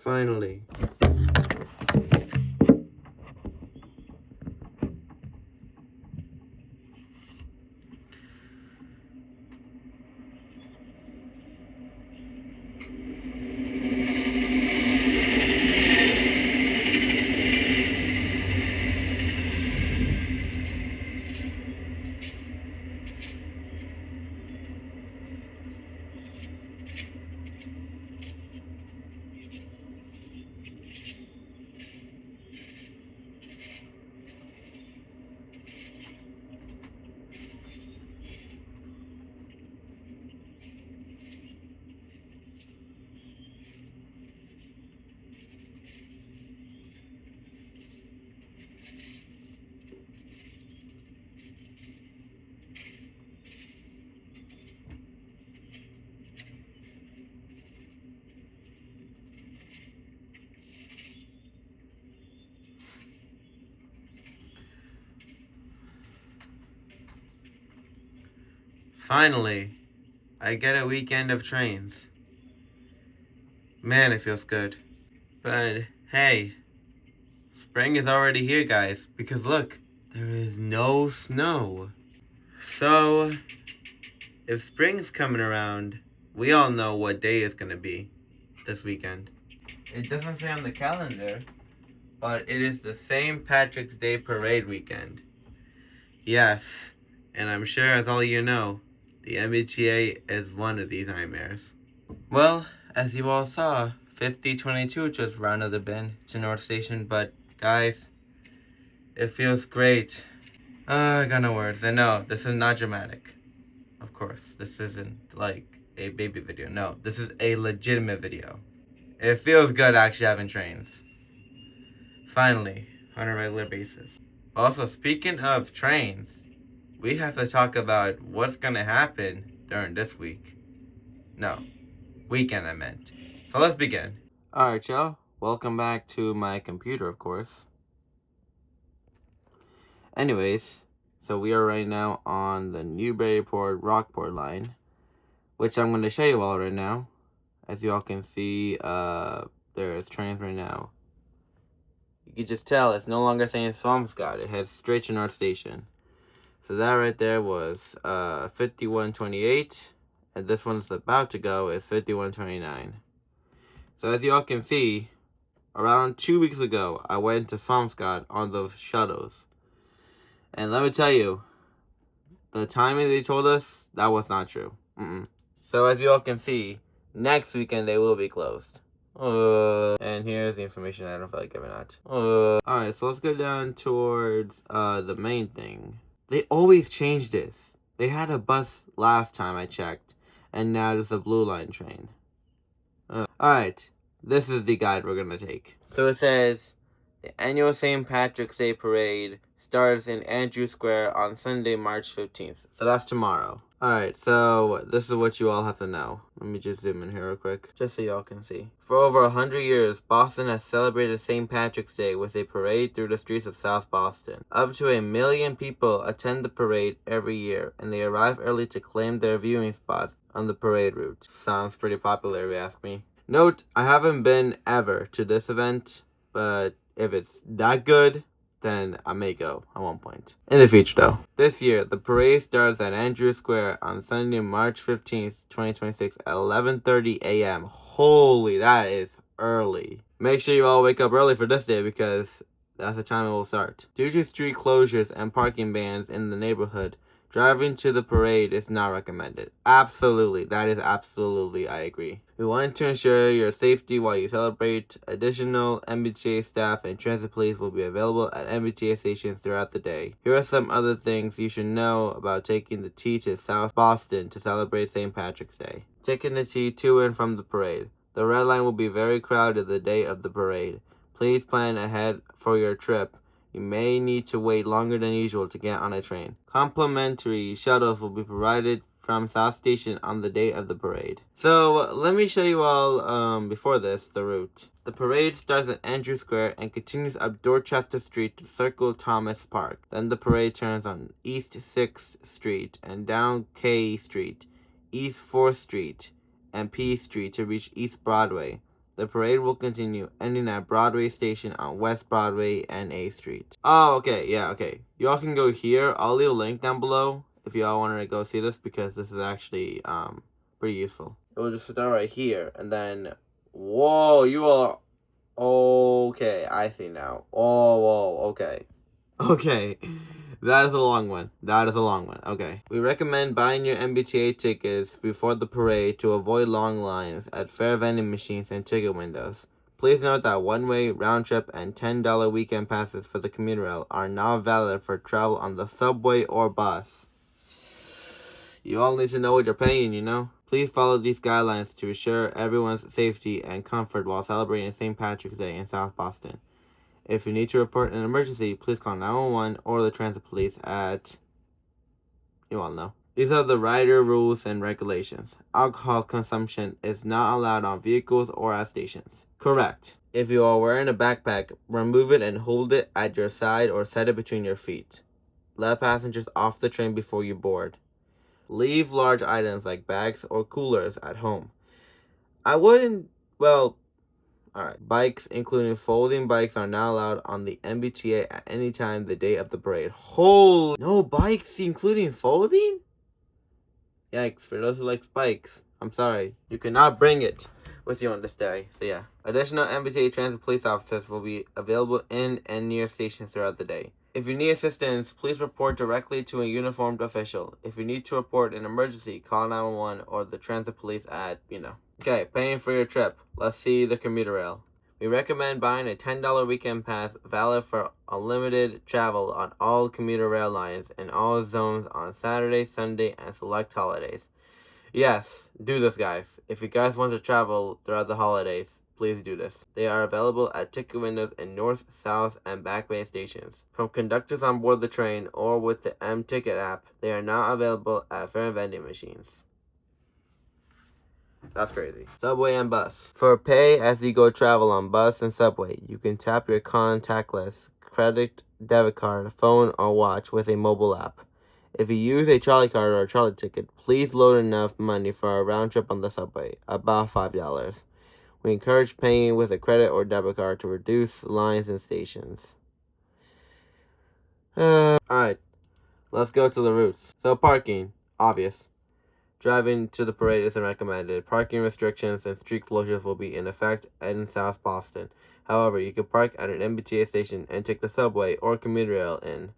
Finally. Finally, I get a weekend of trains. Man, it feels good. But hey, spring is already here, guys, because look, there is no snow. So, if spring's coming around, we all know what day it's gonna be this weekend. It doesn't say on the calendar, but it is the St. Patrick's Day Parade weekend. Yes, and I'm sure as all you know, the MBTA is one of these nightmares. Well, as you all saw, 5022 just rounded the bend to North Station, but guys, it feels great. I got no words. And no, this is not dramatic. Of course, this isn't like a baby video. No, this is a legitimate video. It feels good actually having trains. Finally, on a regular basis. Also, speaking of trains, we have to talk about what's gonna happen during this week. No, weekend I meant. So let's begin. Alright, y'all. Welcome back to my computer, of course. Anyways, so we are right now on the Newburyport-Rockport line, which I'm going to show you all right now. As you all can see, there's trains right now. You can just tell it's no longer saying Swampscott. It heads straight to North Station. So that right there was 5128, and this one's about to go is 5129. So as you all can see, around 2 weeks ago, I went to Swampscott on those shuttles. And let me tell you, the timing they told us, that was not true. So as you all can see, next weekend they will be closed. And here's the information I don't feel like giving out. Alright, so let's go down towards the main thing. They always change this. They had a bus last time I checked, and now there's a Blue Line train. Alright, this is the guide we're gonna take. So it says, the annual St. Patrick's Day Parade starts in Andrew Square on Sunday, March 15th. So that's tomorrow. Alright, so this is what you all have to know. Let me just zoom in here real quick, just so y'all can see. For over 100 years, Boston has celebrated St. Patrick's Day with a parade through the streets of South Boston. Up to 1 million people attend the parade every year, and they arrive early to claim their viewing spots on the parade route. Sounds pretty popular if you ask me. Note, I haven't been ever to this event, but if it's that good, then I may go at one point. In the future though. This year, the parade starts at Andrew Square on Sunday, March 15th, 2026 at 11:30 a.m. Holy, that is early. Make sure you all wake up early for this day because that's the time it will start. Due to street closures and parking bans in the neighborhood, driving to the parade is not recommended. Absolutely, that is absolutely, I agree. We want to ensure your safety while you celebrate. Additional MBTA staff and transit police will be available at MBTA stations throughout the day. Here are some other things you should know about taking the T to South Boston to celebrate St. Patrick's Day. Taking the T to and from the parade. The Red Line will be very crowded the day of the parade. Please plan ahead for your trip. You may need to wait longer than usual to get on a train. Complimentary shuttles will be provided from South Station on the day of the parade. So let me show you all, before this, the route. The parade starts at Andrew Square and continues up Dorchester Street to Circle Thomas Park. Then the parade turns on East 6th Street and down K Street, East 4th Street, and P Street to reach East Broadway. The parade will continue, ending at Broadway Station on West Broadway and A Street. Oh, okay, yeah, okay. Y'all can go here. I'll leave a link down below if y'all wanted to go see this, because this is actually pretty useful. It will just start right here, and then, whoa, you are, okay, I see now. Oh, whoa, okay. Okay, that is a long one. That is a long one. Okay. We recommend buying your MBTA tickets before the parade to avoid long lines at fare vending machines and ticket windows. Please note that one-way, round-trip, and $10 weekend passes for the commuter rail are not valid for travel on the subway or bus. You all need to know what you're paying, you know? Please follow these guidelines to ensure everyone's safety and comfort while celebrating St. Patrick's Day in South Boston. If you need to report an emergency, please call 911 or the transit police at... You all know. These are the rider rules and regulations. Alcohol consumption is not allowed on vehicles or at stations. Correct. If you are wearing a backpack, remove it and hold it at your side or set it between your feet. Let passengers off the train before you board. Leave large items like bags or coolers at home. I wouldn't... Well... Alright. Bikes, including folding bikes, are not allowed on the MBTA at any time the day of the parade. Holy... No bikes, including folding? Yikes, for those who like bikes. I'm sorry. You cannot bring it with you on this day. So yeah. Additional MBTA transit police officers will be available in and near stations throughout the day. If you need assistance, please report directly to a uniformed official. If you need to report an emergency, call 911 or the transit police at, Okay, paying for your trip. Let's see the commuter rail. We recommend buying a $10 weekend pass valid for unlimited travel on all commuter rail lines in all zones on Saturday, Sunday, and select holidays. Yes, do this, guys. If you guys want to travel throughout the holidays, please do this. They are available at ticket windows in North, South, and Back Bay stations. From conductors on board the train or with the M-Ticket app, they are not available at fare vending machines. That's crazy. Subway and bus. For pay as you go travel on bus and subway, you can tap your contactless credit, debit card, phone, or watch with a mobile app. If you use a trolley card or a trolley ticket, please load enough money for a round trip on the subway, about $5. We encourage paying with a credit or debit card to reduce lines in stations. Alright, let's go to the routes. So parking, obvious. Driving to the parade isn't recommended. Parking restrictions and street closures will be in effect in South Boston. However, you can park at an MBTA station and take the subway or commuter rail in.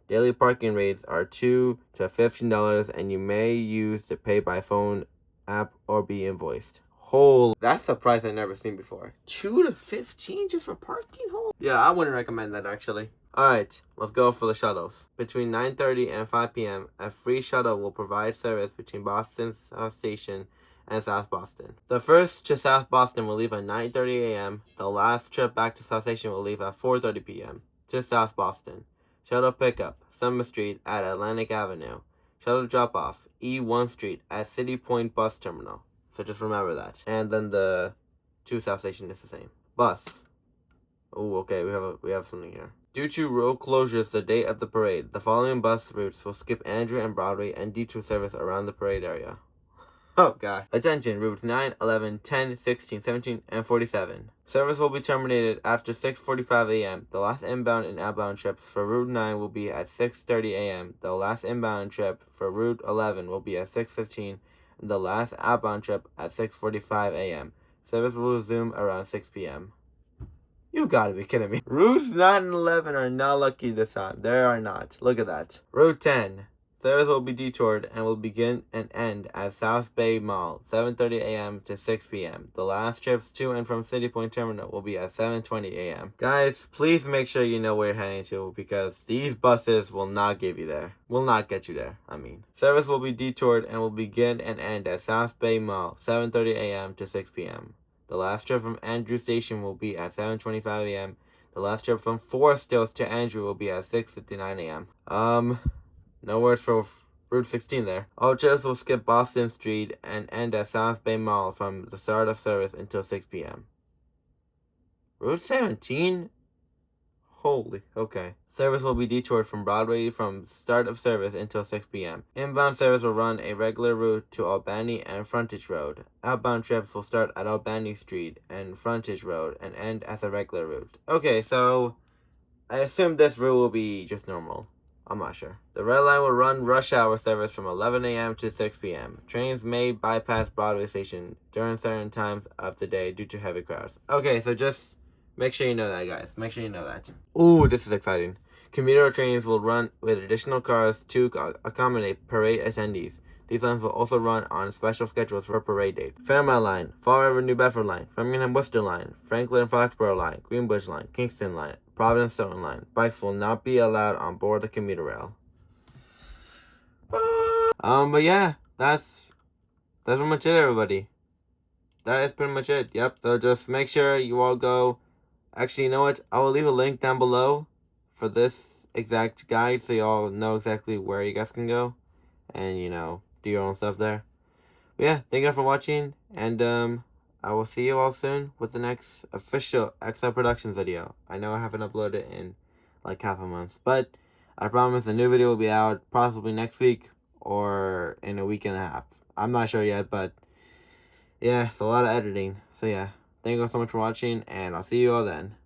Daily parking rates are $2 to $15, and you may use to pay by phone, app, or be invoiced. Holy, that's a price I've never seen before. $2 to $15 just for parking? Holy. Yeah, I wouldn't recommend that actually. Alright, let's go for the shuttles. Between 9:30 and 5 p.m., a free shuttle will provide service between Boston South Station and South Boston. The first to South Boston will leave at 9:30 a.m. The last trip back to South Station will leave at 4:30 p.m. to South Boston. Shuttle pickup, Summer Street at Atlantic Avenue. Shuttle drop-off, E1 Street at City Point Bus Terminal. So just remember that. And then the to South Station is the same. Bus. Oh, okay, we have something here. Due to road closures the day of the parade, the following bus routes will skip Andrew and Broadway and detour service around the parade area. Oh, God. Attention, routes 9, 11, 10, 16, 17, and 47. Service will be terminated after 6:45 a.m. The last inbound and outbound trips for Route 9 will be at 6:30 a.m. The last inbound trip for Route 11 will be at 6:15, and the last outbound trip at 6:45 a.m. Service will resume around 6 p.m. You gotta be kidding me. Routes 9 and 11 are not lucky this time. They are not. Look at that. Route 10. Service will be detoured and will begin and end at South Bay Mall, 7:30 a.m. to 6 p.m. The last trips to and from City Point Terminal will be at 7:20 a.m. Guys, please make sure you know where you're heading to, because these buses will not give you there. Will not get you there, Service will be detoured and will begin and end at South Bay Mall, 7:30 a.m. to 6 p.m. The last trip from Andrew Station will be at 7:25 a.m. The last trip from Forest Hills to Andrew will be at 6:59 a.m. No words for Route 16 there. All trips will skip Boston Street and end at South Bay Mall from the start of service until 6 p.m. Route 17? Holy, okay. Service will be detoured from Broadway from start of service until 6 p.m. Inbound service will run a regular route to Albany and Frontage Road. Outbound trips will start at Albany Street and Frontage Road and end at the regular route. Okay, so I assume this route will be just normal. I'm not sure. The Red Line will run rush hour service from 11 a.m. to 6 p.m. Trains may bypass Broadway Station during certain times of the day due to heavy crowds. Okay, so just make sure you know that, guys. Make sure you know that. Ooh, this is exciting. Commuter trains will run with additional cars to accommodate parade attendees. These lines will also run on special schedules for parade date. Fairmount Line, Fall River New Bedford Line, Framingham Worcester Line, Franklin Foxborough Line, Greenbush Line, Kingston Line, Providence Stoughton Line. Bikes will not be allowed on board the commuter rail. But yeah, that's pretty much it, everybody. That is pretty much it. Yep. So just make sure you all go. Actually, you know what? I will leave a link down below for this exact guide so y'all know exactly where you guys can go and, do your own stuff there. But yeah, thank you for watching, and I will see you all soon with the next official XL Productions video. I know I haven't uploaded in like half a month, but I promise a new video will be out possibly next week or in a week and a half. I'm not sure yet, but yeah, it's a lot of editing. So yeah, thank you all so much for watching, and I'll see you all then.